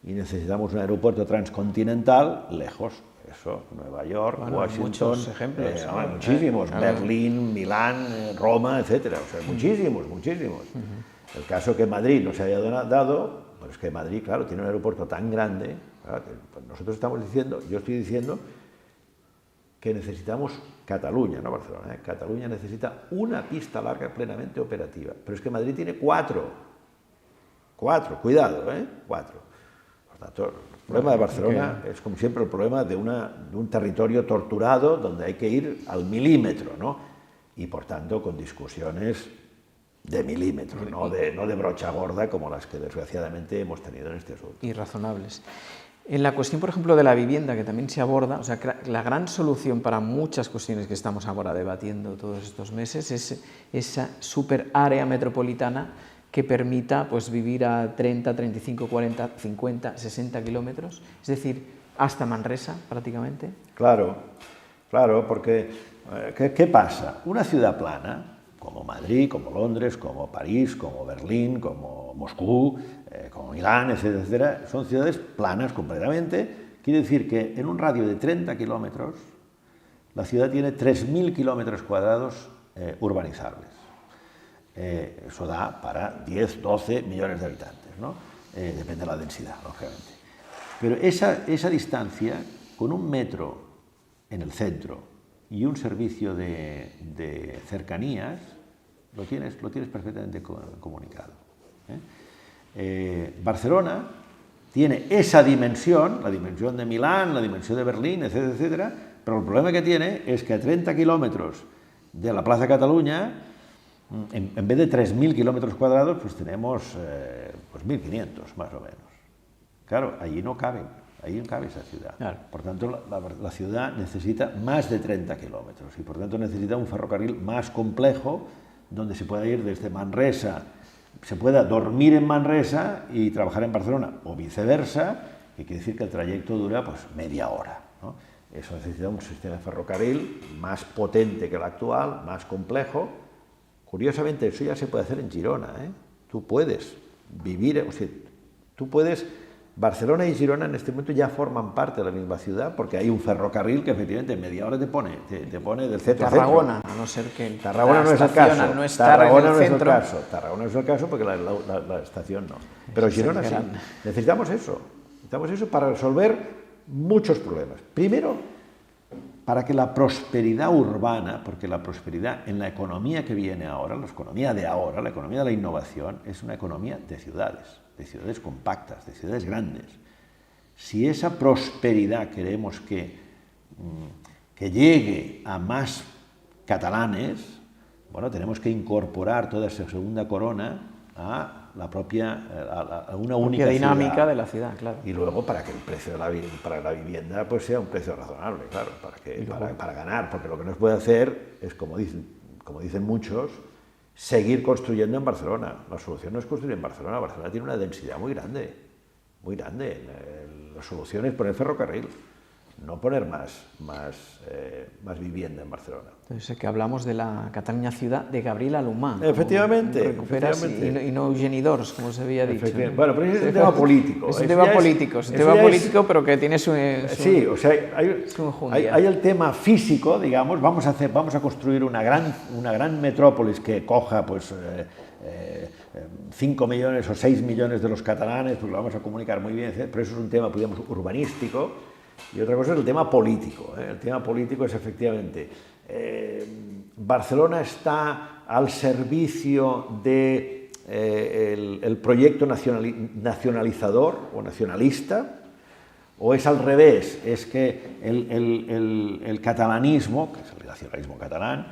y necesitamos un aeropuerto transcontinental lejos. Eso, Nueva York, Washington, muchos ejemplos, muchísimos, Berlín, Milán, Roma, etcétera, o sea, muchísimos. El caso que Madrid no se haya dado, pues es que Madrid, claro, tiene un aeropuerto tan grande, claro, pues nosotros yo estoy diciendo que necesitamos Cataluña, no Barcelona, Cataluña necesita una pista larga plenamente operativa, pero es que Madrid tiene cuatro, cuidado, 4. Por tanto, el problema de Barcelona es, como siempre, el problema de un territorio torturado donde hay que ir al milímetro, ¿no? Y, por tanto, con discusiones de milímetro, no de brocha gorda como las que, desgraciadamente, hemos tenido en este asunto. Y razonables. En la cuestión, por ejemplo, de la vivienda, que también se aborda, o sea, la gran solución para muchas cuestiones que estamos ahora debatiendo todos estos meses es esa super área metropolitana que permita pues, vivir a 30, 35, 40, 50, 60 kilómetros, es decir, hasta Manresa prácticamente. Claro, porque ¿qué pasa? Una ciudad plana, como Madrid, como Londres, como París, como Berlín, como Moscú, como Milán, etcétera, son ciudades planas completamente. Quiere decir que en un radio de 30 kilómetros, la ciudad tiene 3.000 kilómetros cuadrados urbanizables. Eso da para 10, 12 millones de habitantes, ¿no? Depende de la densidad, lógicamente. Pero esa distancia, con un metro en el centro y un servicio de cercanías, lo tienes perfectamente comunicado. Barcelona tiene esa dimensión, la dimensión de Milán, la dimensión de Berlín, etcétera, etcétera, pero el problema que tiene es que a 30 kilómetros de la Plaza Cataluña, en vez de 3.000 kilómetros cuadrados, pues tenemos 1.500, más o menos. Claro, allí no cabe esa ciudad. Claro. Por tanto, la ciudad necesita más de 30 kilómetros y por tanto necesita un ferrocarril más complejo donde se pueda ir desde Manresa, se pueda dormir en Manresa y trabajar en Barcelona o viceversa, que quiere decir que el trayecto dura pues media hora, ¿no? Eso necesita un sistema de ferrocarril más potente que el actual, más complejo. Curiosamente, eso ya se puede hacer en Girona, ¿eh? Tú puedes vivir, o sea, tú puedes Barcelona y Girona en este momento ya forman parte de la misma ciudad porque hay un ferrocarril que efectivamente en media hora te pone del centro Tarragona, a centro. a no ser que Tarragona no es el caso. no estar en el centro. Tarragona no es el caso porque la estación no. Pero Girona sí. Necesitamos eso para resolver muchos problemas. Primero, para que la prosperidad urbana, porque la prosperidad en la economía que viene ahora, la economía de ahora, la economía de la innovación, es una economía de ciudades compactas, de ciudades grandes. Si esa prosperidad queremos que llegue a más catalanes, bueno, tenemos que incorporar toda esa segunda corona a la propia, a una única dinámica ciudad. De la ciudad, claro. Y luego para que el precio para la vivienda pues sea un precio razonable, claro, para ganar, porque lo que no se puede hacer es, como dicen muchos, seguir construyendo en Barcelona. La solución no es construir en Barcelona. Barcelona tiene una densidad muy grande, muy grande. La solución es poner ferrocarril, no poner más vivienda en Barcelona. Entonces, que hablamos de la Cataluña ciudad de Gabriel Alumá. Efectivamente. Y no Eugeni Dors, como se había dicho. Bueno, pero es un tema político. Es un tema político, pero que tiene su sí, o sea, hay el tema físico, digamos, vamos a construir una gran metrópolis que coja, pues, 5 millones o 6 millones de los catalanes, pues lo vamos a comunicar muy bien, pero eso es un tema, digamos, urbanístico. Y otra cosa es el tema político. El tema político es efectivamente, Barcelona está al servicio del el proyecto nacionalizador o nacionalista, o es al revés, es que el catalanismo, que es el nacionalismo catalán,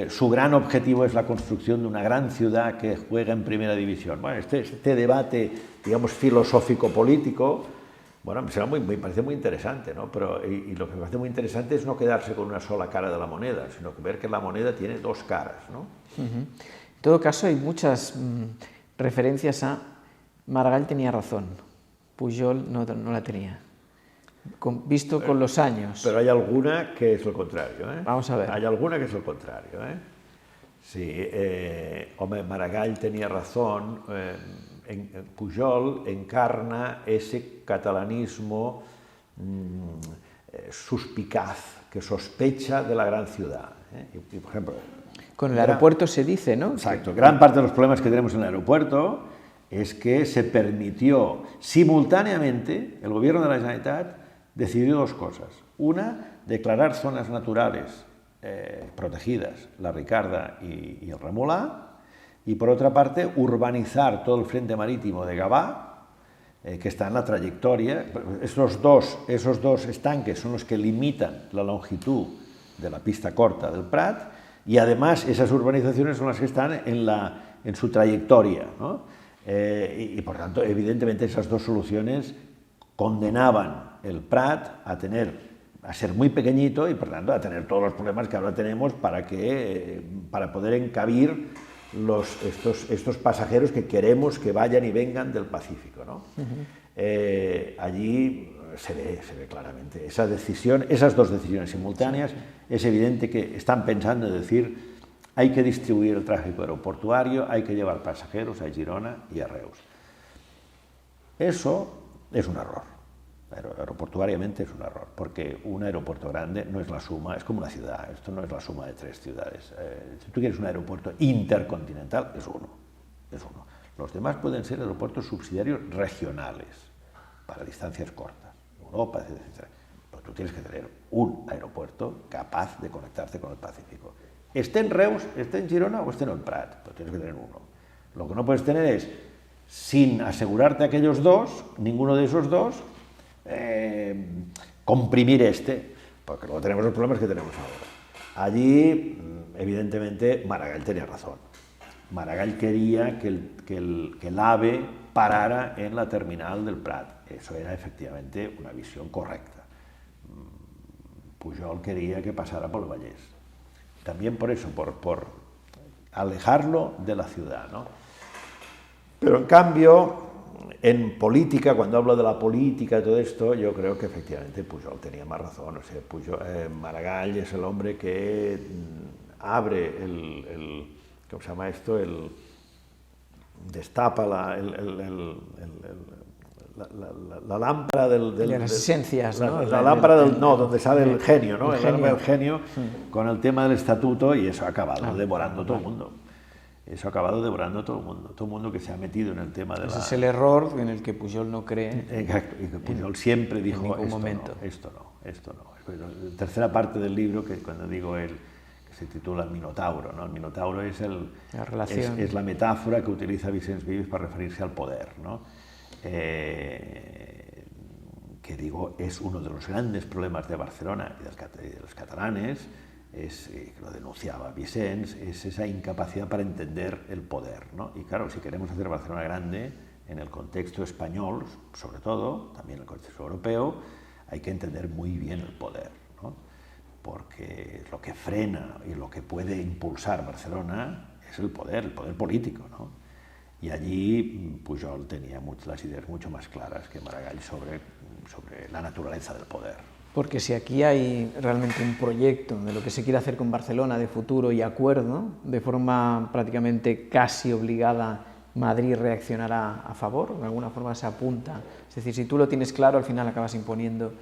su gran objetivo es la construcción de una gran ciudad que juega en primera división. Bueno, este debate, digamos, filosófico-político, bueno, me parece muy interesante, ¿no? Y lo que me parece muy interesante es no quedarse con una sola cara de la moneda, sino ver que la moneda tiene dos caras, ¿no? En todo caso, hay muchas referencias a Maragall tenía razón, Pujol no la tenía, visto con los años. Pero hay alguna que es lo contrario, ¿eh? Vamos a ver. Hay alguna que es lo contrario, ¿eh? Sí, hombre, Maragall tenía razón. Pujol encarna ese catalanismo suspicaz, que sospecha de la gran ciudad. Y, por ejemplo, con el aeropuerto se dice, ¿no? Exacto. Gran parte de los problemas que tenemos en el aeropuerto es que se permitió simultáneamente, el gobierno de la Generalitat decidió dos cosas. Una, declarar zonas naturales protegidas, la Ricarda y el Remolà, y por otra parte urbanizar todo el frente marítimo de Gavà, que está en la trayectoria. Esos dos estanques son los que limitan la longitud de la pista corta del Prat, y además esas urbanizaciones son las que están en su trayectoria, ¿no? Y por tanto, evidentemente, esas dos soluciones condenaban el Prat a ser muy pequeñito y por tanto a tener todos los problemas que ahora tenemos para poder encabir estos pasajeros que queremos que vayan y vengan del Pacífico, ¿no? Allí se ve claramente esas dos decisiones simultáneas. Es evidente que están pensando en decir: hay que distribuir el tráfico aeroportuario, hay que llevar pasajeros a Girona y a Reus. Eso es un error. Aeroportuariamente es un error, porque un aeropuerto grande no es la suma, es como una ciudad, esto no es la suma de tres ciudades. Si tú quieres un aeropuerto intercontinental, es uno. Los demás pueden ser aeropuertos subsidiarios regionales, para distancias cortas, Europa, etc. Pero tú tienes que tener un aeropuerto capaz de conectarse con el Pacífico. Esté en Reus, esté en Girona o esté en el Prat, pero tienes que tener uno. Lo que no puedes tener es, sin asegurarte aquellos dos, ninguno de esos dos, comprimir porque luego tenemos los problemas que tenemos ahora. Allí, evidentemente, Maragall tenía razón. Maragall quería que el AVE parara en la terminal del Prat. Eso era efectivamente una visión correcta. Pujol quería que pasara por el Vallès. También por eso, por alejarlo de la ciudad, ¿no? Pero en cambio, en política, cuando hablo de la política y todo esto, yo creo que efectivamente Pujol tenía más razón. O sea, Maragall es el hombre que abre ¿cómo se llama esto? Destapa la lámpara de las esencias, ¿no? La lámpara donde sale el genio, ¿no? El genio Mm. con el tema del estatuto, y eso ha acabado devorando todo el mundo. Eso ha acabado devorando todo el mundo que se ha metido en el tema de Ese es el error en el que Pujol no cree. Exacto, y que Pujol siempre dijo, ningún momento. Esto no. La tercera parte del libro, que cuando digo que se titula El Minotauro, ¿no? El Minotauro es la metáfora que utiliza Vicens Vives para referirse al poder, ¿no? Que digo, es uno de los grandes problemas de Barcelona y de los catalanes, que lo denunciaba Vicens, es esa incapacidad para entender el poder, ¿no? Y claro, si queremos hacer Barcelona grande, en el contexto español, sobre todo, también en el contexto europeo, hay que entender muy bien el poder, ¿no? Porque lo que frena y lo que puede impulsar Barcelona es el poder político, ¿no? Y allí Pujol tenía las ideas mucho más claras que Maragall sobre la naturaleza del poder. Porque si aquí hay realmente un proyecto de lo que se quiere hacer con Barcelona de futuro y acuerdo, de forma prácticamente casi obligada, Madrid reaccionará a favor, de alguna forma se apunta. Es decir, si tú lo tienes claro, al final acabas imponiendo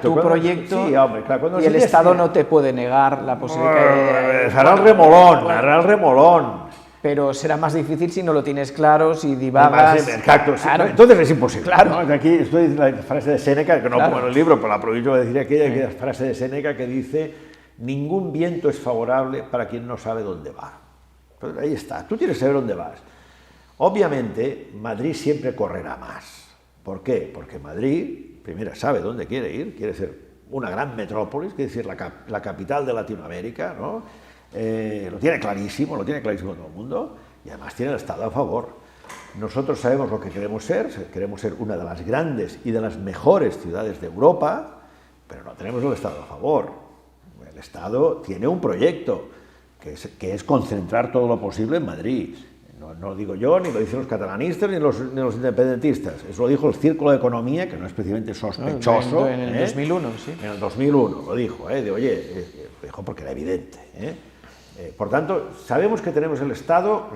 tu proyecto, sí, hombre, claro, y el Estado no te puede negar la posibilidad de... Hará el remolón. Pero será más difícil si no lo tienes claro, si divagas... Exacto, claro. Entonces es imposible. Claro. ¿No? Aquí estoy la frase de Séneca, que no pongo en el libro, pero la aprovecho para decir aquella frase de Séneca que dice: ningún viento es favorable para quien no sabe dónde va. Pues ahí está, tú tienes que saber dónde vas. Obviamente, Madrid siempre correrá más. ¿Por qué? Porque Madrid, primero, sabe dónde quiere ser una gran metrópolis, quiere decir la capital de Latinoamérica, ¿no? Lo tiene clarísimo todo el mundo, y además tiene el Estado a favor. Nosotros sabemos lo que queremos ser una de las grandes y de las mejores ciudades de Europa, pero no tenemos el Estado a favor. El Estado tiene un proyecto, que es concentrar todo lo posible en Madrid. No lo digo yo, ni lo dicen los catalanistas, ni los independentistas. Eso lo dijo el Círculo de Economía, que no es precisamente sospechoso. En el 2001, sí. En el 2001 lo dijo, lo dijo porque era evidente. Por tanto, sabemos que tenemos el Estado,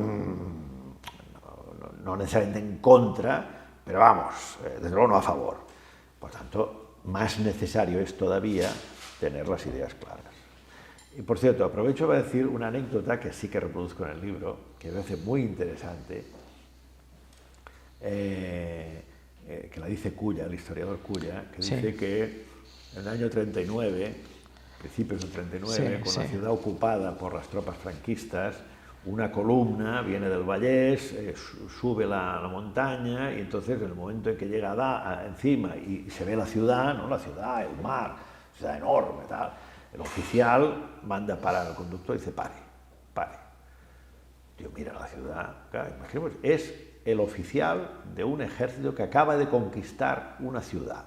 no necesariamente en contra, pero vamos, desde luego no a favor. Por tanto, más necesario es todavía tener las ideas claras. Y por cierto, aprovecho para decir una anécdota que sí que reproduzco en el libro, que me parece muy interesante, que la dice Culla, el historiador Culla, que dice que en el año 39, principios del 39, con la ciudad ocupada por las tropas franquistas, una columna viene del Vallés, sube la montaña, y entonces en el momento en que llega encima y se ve la ciudad, ¿no? La ciudad, el mar, ciudad enorme, tal. El oficial manda parar al conductor y dice: pare. Tío, mira la ciudad. Claro, imaginemos, es el oficial de un ejército que acaba de conquistar una ciudad,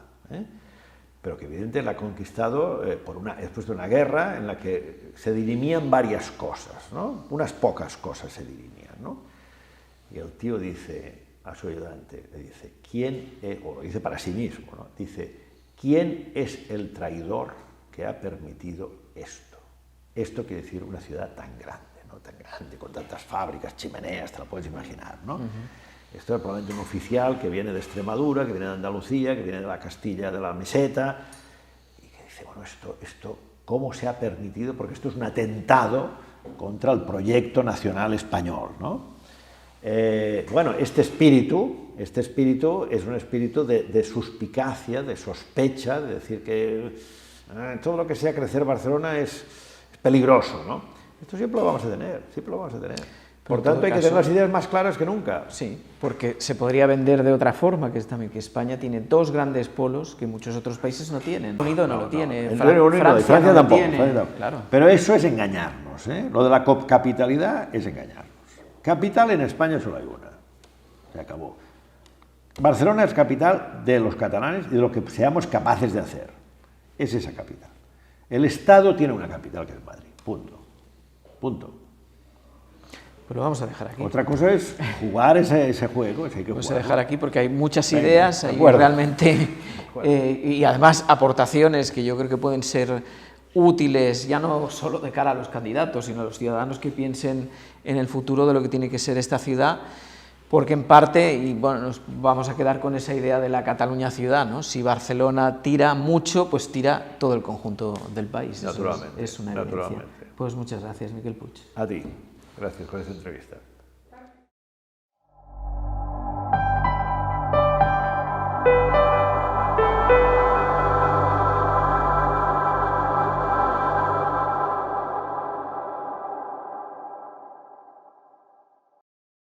pero que evidentemente la ha conquistado después de una guerra en la que se dirimían varias cosas, ¿no? Unas pocas cosas se dirimían, ¿no? Y el tío dice a su ayudante, le dice, o lo dice para sí mismo, ¿no? Dice: ¿quién es el traidor que ha permitido esto? Esto quiere decir una ciudad tan grande, ¿no? Tan grande, con tantas fábricas, chimeneas, te lo puedes imaginar, ¿no? Esto es probablemente un oficial que viene de Extremadura, que viene de Andalucía, que viene de la Castilla, de la Meseta, y que dice, bueno, esto ¿cómo se ha permitido? Porque esto es un atentado contra el proyecto nacional español, ¿no? Bueno, este espíritu es un espíritu de suspicacia, de sospecha, de decir que todo lo que sea crecer Barcelona es peligroso, ¿no? Esto siempre lo vamos a tener. Por tanto, hay que tener las ideas más claras que nunca. Sí, porque se podría vender de otra forma, que es también que España tiene dos grandes polos que muchos otros países no tienen. El Reino Unido no lo tiene, Francia tampoco. Claro. Pero eso es engañarnos, ¿eh? Lo de la capitalidad es engañarnos. Capital en España solo hay una. Se acabó. Barcelona es capital de los catalanes y de lo que seamos capaces de hacer. Es esa capital. El Estado tiene una capital que es Madrid. Punto. Pues lo vamos a dejar aquí. Otra cosa es jugar ese juego. Vamos a dejar aquí porque hay muchas ideas, hay realmente, y además aportaciones que yo creo que pueden ser útiles, ya no solo de cara a los candidatos, sino a los ciudadanos que piensen en el futuro de lo que tiene que ser esta ciudad. Porque en parte, y bueno, nos vamos a quedar con esa idea de la Cataluña ciudad, ¿no? Si Barcelona tira mucho, pues tira todo el conjunto del país. Naturalmente. Eso es una evidencia. Pues muchas gracias, Miquel Puig. A ti. Gracias por esta entrevista.